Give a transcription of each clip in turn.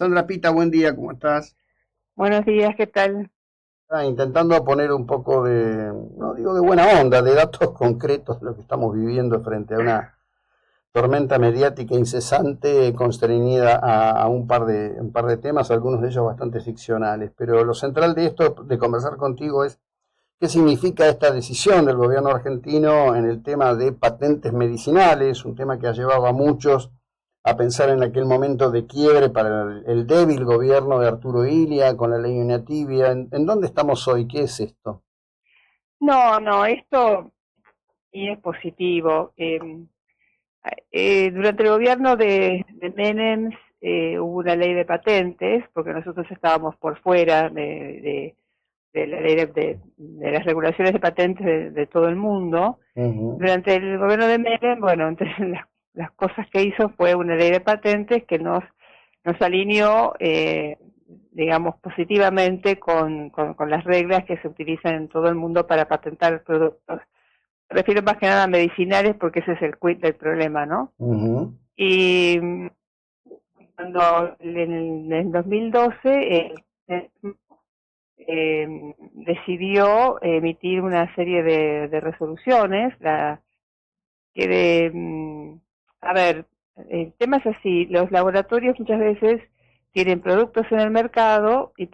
Sandra Pita, buen día, ¿cómo estás? Buenos días, ¿qué tal? Intentando poner un poco de, no digo de buena onda, de datos concretos de lo que estamos viviendo frente a una tormenta mediática incesante, constreñida a un par de temas, algunos de ellos bastante ficcionales. Pero lo central de esto, de conversar contigo, es qué significa esta decisión del gobierno argentino en el tema de patentes medicinales, un tema que ha llevado a muchos a pensar en aquel momento de quiebre para el débil gobierno de Arturo Illia con la ley Una Tibia. ¿En dónde estamos hoy? ¿Qué es esto? No, esto y es positivo. Durante el gobierno de Menem hubo una ley de patentes, porque nosotros estábamos por fuera de la ley de las regulaciones de patentes de todo el mundo. Ujú. Durante el gobierno de Menem, bueno, entre las cosas que hizo fue una ley de patentes que nos alineó, digamos, positivamente con las reglas que se utilizan en todo el mundo para patentar productos. Me refiero más que nada a medicinales porque ese es el quid del problema, ¿no? Ujú. Y cuando en el 2012 decidió emitir una serie de resoluciones, que a ver, el tema es así, los laboratorios muchas veces tienen productos en el mercado y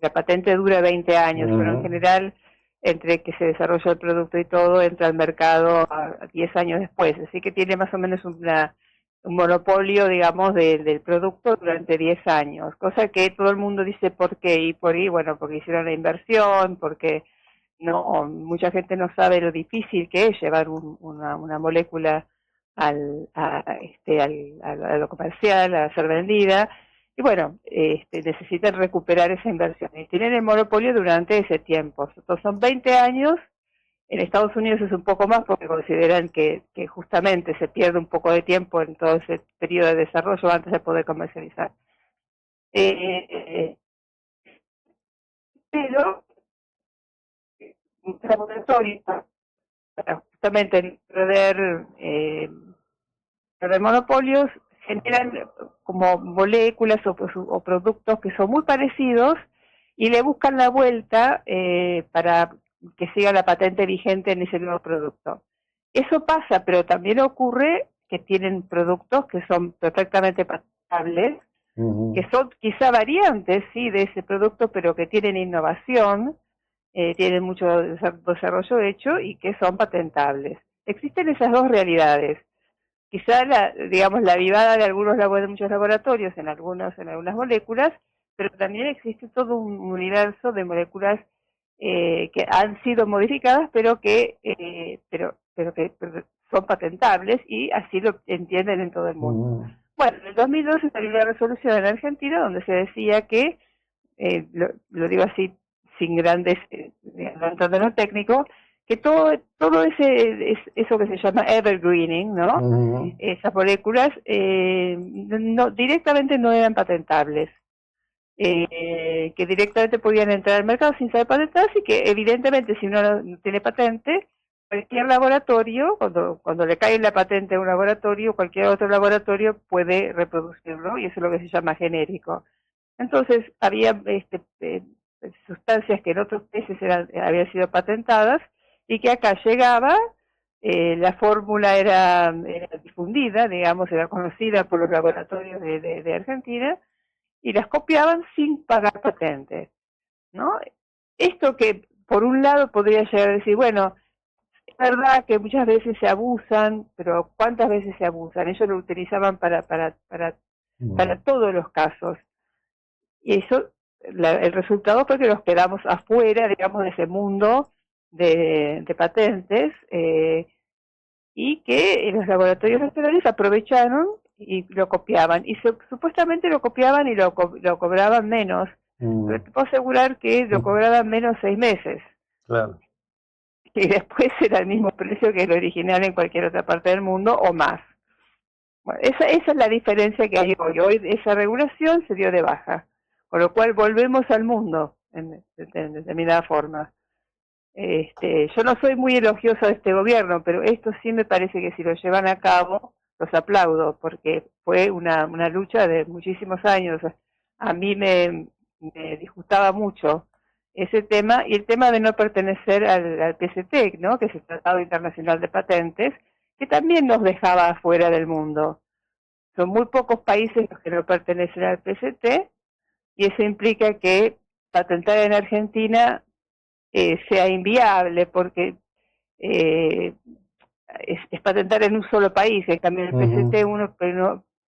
la patente dura 20 años, pero en Ujú. general entre que se desarrolla el producto y todo entra al mercado a 10 años después, así que tiene más o menos un monopolio, digamos, del producto durante 10 años, cosa que todo el mundo dice por qué, y por ahí, bueno, porque hicieron la inversión, porque no, mucha gente no sabe lo difícil que es llevar una molécula a lo comercial, a ser vendida, y bueno, necesitan recuperar esa inversión. Y tienen el monopolio durante ese tiempo. Entonces son 20 años, en Estados Unidos es un poco más porque consideran que justamente se pierde un poco de tiempo en todo ese periodo de desarrollo antes de poder comercializar. Eh, eh, pero un laboratorio para justamente perder monopolios, generan como moléculas o productos que son muy parecidos y le buscan la vuelta para que siga la patente vigente en ese nuevo producto. Eso pasa, pero también ocurre que tienen productos que son perfectamente patentables, que Ujú. son quizá variantes, sí, de ese producto, pero que tienen innovación, tienen mucho desarrollo hecho y que son patentables. Existen esas dos realidades. Quizá digamos, la avivada de de muchos laboratorios en algunas moléculas, pero también existe todo un universo de moléculas que han sido modificadas, pero que son patentables y así lo entienden en todo el mundo. Ujú. Bueno, en el 2012 salió una resolución en Argentina donde se decía que, lo digo así sin grandes, no entrando en lo técnico, que todo eso que se llama evergreening, ¿no? Ujú. Esas moléculas directamente no eran patentables, que directamente podían entrar al mercado sin ser patentadas y que evidentemente si uno no tiene patente, cualquier laboratorio, cuando le cae la patente a un laboratorio, cualquier otro laboratorio puede reproducirlo y eso es lo que se llama genérico. Entonces había sustancias que en otros países habían sido patentadas y que acá llegaba, la fórmula era difundida, digamos, era conocida por los laboratorios de Argentina y las copiaban sin pagar patente, ¿no? Esto que por un lado podría llegar a decir, bueno, es verdad que muchas veces se abusan, pero ¿cuántas veces se abusan? Ellos lo utilizaban para todos los casos. Y eso, el resultado fue que nos quedamos afuera, digamos, de ese mundo de patentes, y que los laboratorios nacionales aprovecharon y lo copiaban. Y supuestamente lo copiaban y lo cobraban menos. Pero Ujú. te puedo asegurar que lo Ujú. cobraban menos 6 meses. Claro. Y después era el mismo precio que el original en cualquier otra parte del mundo o más. Bueno, esa es la diferencia que hay hoy. Hoy esa regulación se dio de baja, con lo cual volvemos al mundo en determinada forma. Yo no soy muy elogioso de este gobierno, pero esto sí me parece que si lo llevan a cabo los aplaudo, porque fue una lucha de muchísimos años. A mí me disgustaba mucho ese tema, y el tema de no pertenecer al PCT, ¿no? Que es el Tratado Internacional de Patentes, que también nos dejaba fuera del mundo. Son muy pocos países los que no pertenecen al PCT, y eso implica que patentar en Argentina sea inviable, porque eh, es patentar en un solo país. En cambio, en el PCT uno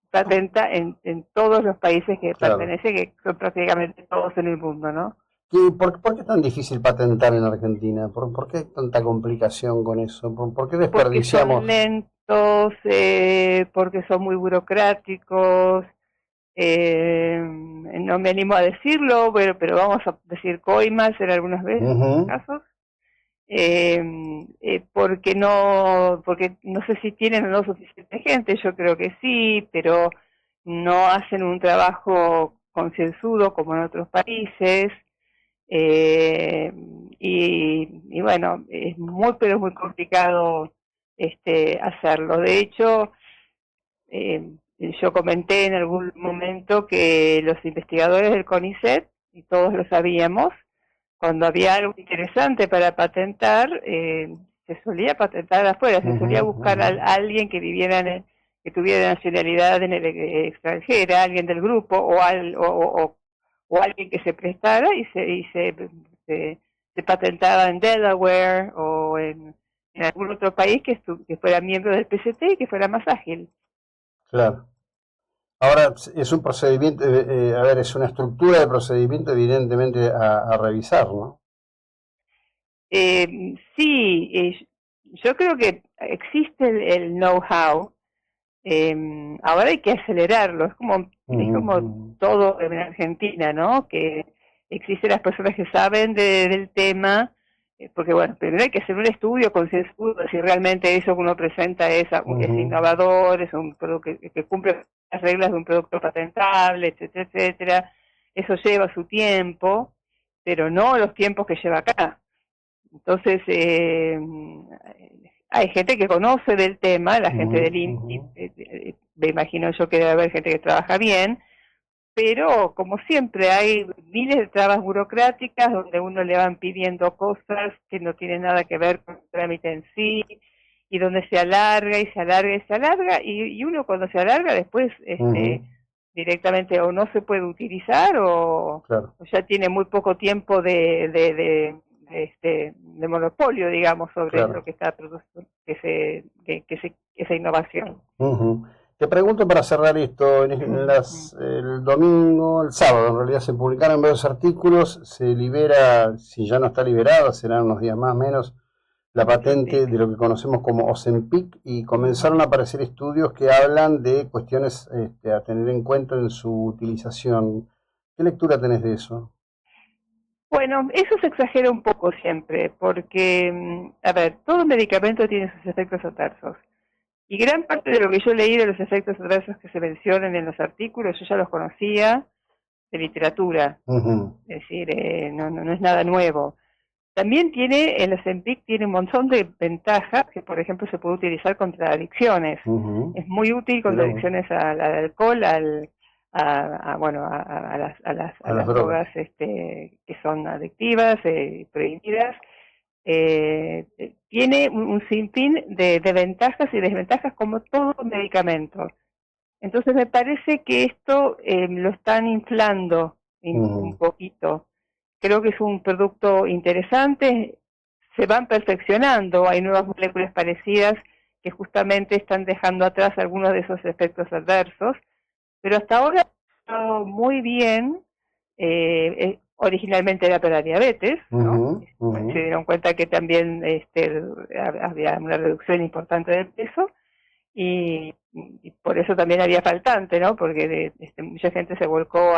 patenta en todos los países que pertenece, que son prácticamente todos en el mundo, ¿no? ¿Por qué es tan difícil patentar en Argentina? ¿Por qué hay tanta complicación con eso? ¿Por qué desperdiciamos? Porque son lentos, porque son muy burocráticos, no me animo a decirlo, pero vamos a decir coimas en algunas veces, casos, porque no sé si tienen o no suficiente gente. Yo creo que sí, pero no hacen un trabajo concienzudo como en otros países. Y bueno, es pero muy complicado hacerlo. De hecho, yo comenté en algún momento que los investigadores del CONICET, y todos lo sabíamos, cuando había algo interesante para patentar, se solía patentar afuera, se solía buscar a alguien que viviera que tuviera nacionalidad extranjera, alguien del grupo, o alguien que se prestara, y se patentaba en Delaware o en algún otro país que fuera miembro del PCT y que fuera más ágil. Claro. Ahora, es un procedimiento, es una estructura de procedimiento evidentemente a revisar, ¿no? Sí, yo creo que existe el know-how. Ahora hay que acelerarlo. Es como todo en Argentina, ¿no? Que existen las personas que saben del tema, porque bueno, primero hay que hacer un estudio concienzudo si realmente eso que uno presenta es innovador, es un producto que cumple las reglas de un producto patentable, etcétera, etcétera. Eso lleva su tiempo, pero no los tiempos que lleva acá. Entonces, hay gente que conoce del tema, la gente del INTI, me imagino yo que debe haber gente que trabaja bien, pero como siempre hay miles de trabas burocráticas donde uno le van pidiendo cosas que no tienen nada que ver con el trámite en sí, y donde se alarga y se alarga y se alarga, y uno cuando se alarga después directamente o no se puede utilizar o ya tiene muy poco tiempo de monopolio, digamos, sobre lo que está produciendo, esa innovación. Te pregunto para cerrar esto, el domingo, el sábado en realidad se publicaron varios artículos, se libera, si ya no está liberada, serán unos días más o menos, la patente de lo que conocemos como Ozempic, y comenzaron a aparecer estudios que hablan de cuestiones a tener en cuenta en su utilización. ¿Qué lectura tenés de eso? Bueno, eso se exagera un poco siempre, porque, a ver, todo medicamento tiene sus efectos adversos. Y gran parte de lo que yo leí de los efectos adversos que se mencionan en los artículos, yo ya los conocía de literatura. Es decir, no es nada nuevo. También el Ozempic tiene un montón de ventajas que, por ejemplo, se puede utilizar contra adicciones. Es muy útil contra adicciones al alcohol, a las drogas que son adictivas, prohibidas. Tiene un sinfín de ventajas y desventajas como todo medicamento. Entonces me parece que esto lo están inflando un poquito. Creo que es un producto interesante, se van perfeccionando, hay nuevas moléculas parecidas que justamente están dejando atrás algunos de esos efectos adversos, pero hasta ahora ha estado muy bien. Originalmente era para diabetes, ¿no? Se dieron cuenta que también había una reducción importante del peso, y por eso también había faltante, ¿no? Porque mucha gente se volcó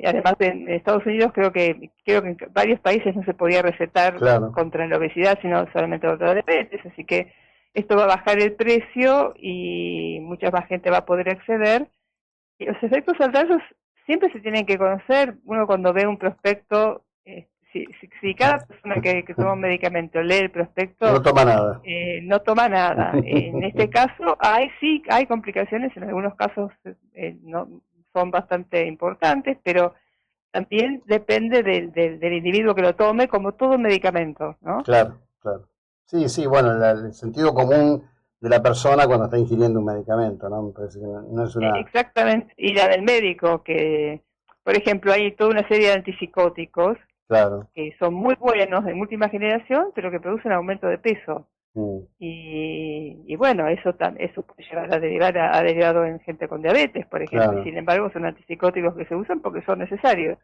además en Estados Unidos creo que en varios países no se podía recetar contra la obesidad, sino solamente contra la diabetes, así que esto va a bajar el precio y mucha más gente va a poder acceder. Y los efectos adversos siempre se tienen que conocer. Uno cuando ve un prospecto si cada persona que toma un medicamento lee el prospecto, no toma nada. No toma nada. En este caso hay complicaciones, en algunos casos no son bastante importantes, pero también depende del individuo que lo tome, como todo medicamento, ¿no? Claro, claro. Sí, bueno, el sentido común de la persona cuando está ingiriendo un medicamento, ¿no? Me parece que no es una... Exactamente, y la del médico, que, por ejemplo, hay toda una serie de antipsicóticos, claro, que son muy buenos, de última generación, pero que producen aumento de peso. mm, Y bueno, eso puede llevar a derivado en gente con diabetes, por ejemplo. claro. Sin embargo, son antipsicóticos que se usan porque son necesarios.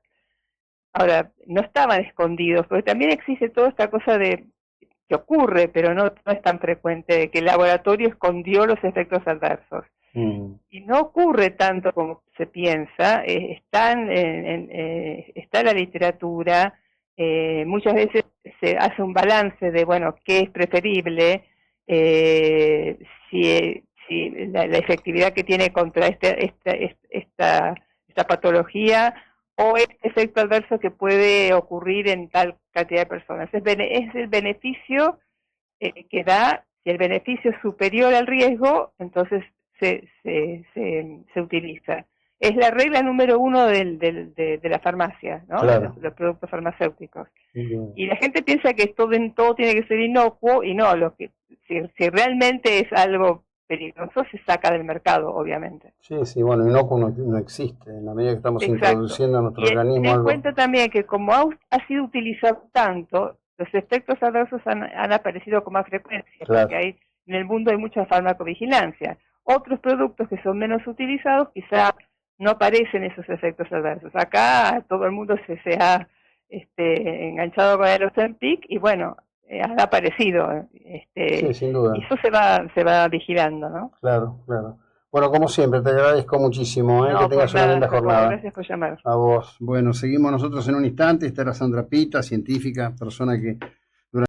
Ahora, no estaban escondidos, porque también existe toda esta cosa que ocurre, pero no es tan frecuente, de que el laboratorio escondió los efectos adversos. Y no ocurre tanto como se piensa. Está en la literatura. Muchas veces se hace un balance de, bueno, qué es preferible, si la efectividad que tiene contra esta patología, o este efecto adverso que puede ocurrir en tal cantidad de personas. Es el beneficio que da. Si el beneficio es superior al riesgo, entonces se utiliza. Es la regla número 1 de la farmacia, ¿no? Claro. Los productos farmacéuticos. Y la gente piensa que todo tiene que ser inocuo, y no, si realmente es algo peligroso, se saca del mercado, obviamente. Sí, bueno, inocuo no existe, en la medida que estamos introduciendo a nuestro organismo ten en algo... cuenta también que como ha sido utilizado tanto, los efectos adversos han aparecido con más frecuencia, claro. porque en el mundo hay mucha farmacovigilancia. Otros productos que son menos utilizados, quizá no aparecen esos efectos adversos. Acá todo el mundo se ha enganchado con el Ozempic, y bueno, han aparecido. Sí, sin duda. Y eso se va vigilando, ¿no? Claro. Bueno, como siempre, te agradezco muchísimo, No, que tengas una linda jornada. Gracias por llamar. A vos. Bueno, seguimos nosotros en un instante. Esta era Sandra Pita, científica, persona que